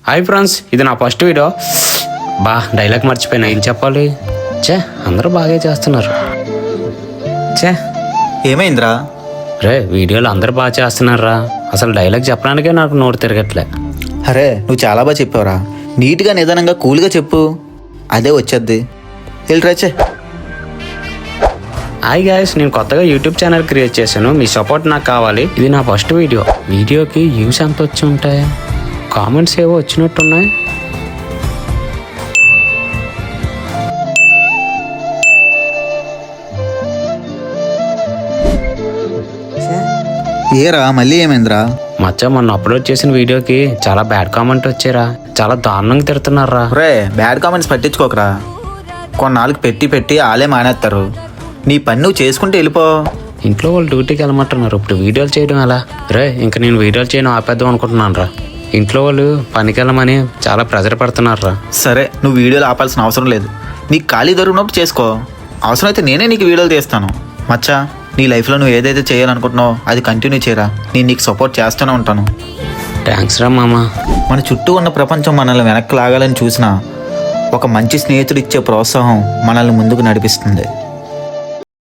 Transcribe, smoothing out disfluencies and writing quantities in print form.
Hi friends, ఇది నా first video. Dialogue మర్చిపోయినా, ఏం చెప్పాలి? అందరూ బాగా చేస్తున్నారు. ఏమైందిరా? రే, వీడియోలు అందరూ బాగా చేస్తున్నారా, అసలు డైలాగ్ చెప్పడానికే నాకు నోరు తిరగట్లే. అరే, నువ్వు చాలా బాగా చెప్పావురా. నీట్గా నిదానంగా కూల్గా చెప్పు, అదే వచ్చేద్ది. వెళ్ళిరాచే. హాయ్ గాయస్, నేను కొత్తగా యూట్యూబ్ ఛానల్ క్రియేట్ చేశాను. మీ సపోర్ట్ నాకు కావాలి. ఇది నా ఫస్ట్ వీడియో. వీడియోకి వ్యూస్ ఎంత వచ్చి ఉంటాయి? కామెంట్స్ ఏవో వచ్చినట్టున్నాయి. ఏరా, మళ్ళీ ఏమైందిరా? మొన్న అప్లోడ్ చేసిన వీడియోకి చాలా బ్యాడ్ కామెంట్ వచ్చారా, చాలా దారుణంగా తిడుతున్నారా. రే, బ్యాడ్ కామెంట్స్ పట్టించుకోకరా. కొన్నాళ్ళకి పెట్టి ఆలే మానేస్తారు. నీ పని నువ్వు చేసుకుంటే వెళ్ళిపో. ఇంట్లో వాళ్ళు డ్యూటీకి వెళ్ళమంటున్నారు, ఇప్పుడు వీడియోలు చేయడం ఎలా? రే, ఇంకా నేను వీడియోలు చేయడం ఆపేద్దాం అనుకుంటున్నాను రా. ఇంట్లో వాళ్ళు పనికి వెళ్ళమని చాలా ప్రెజర్ పడుతున్నారా. సరే, నువ్వు వీడియోలు ఆపాల్సిన అవసరం లేదు. నీకు ఖాళీ దొరికినప్పుడు చేసుకో. అవసరమైతే నేనే నీకు వీడియోలు తీస్తాను. మచ్చా, నీ లైఫ్లో నువ్వు ఏదైతే చేయాలనుకుంటున్నావో అది కంటిన్యూ చేయరా. నేను నీకు సపోర్ట్ చేస్తూనే ఉంటాను. థ్యాంక్స్ రా మామ. మన చుట్టూ ఉన్న ప్రపంచం మనల్ని వెనక్కి లాగాలని చూసినా ఒక మంచి స్నేహితుడు ఇచ్చే ప్రోత్సాహం మనల్ని ముందుకు నడిపిస్తుంది.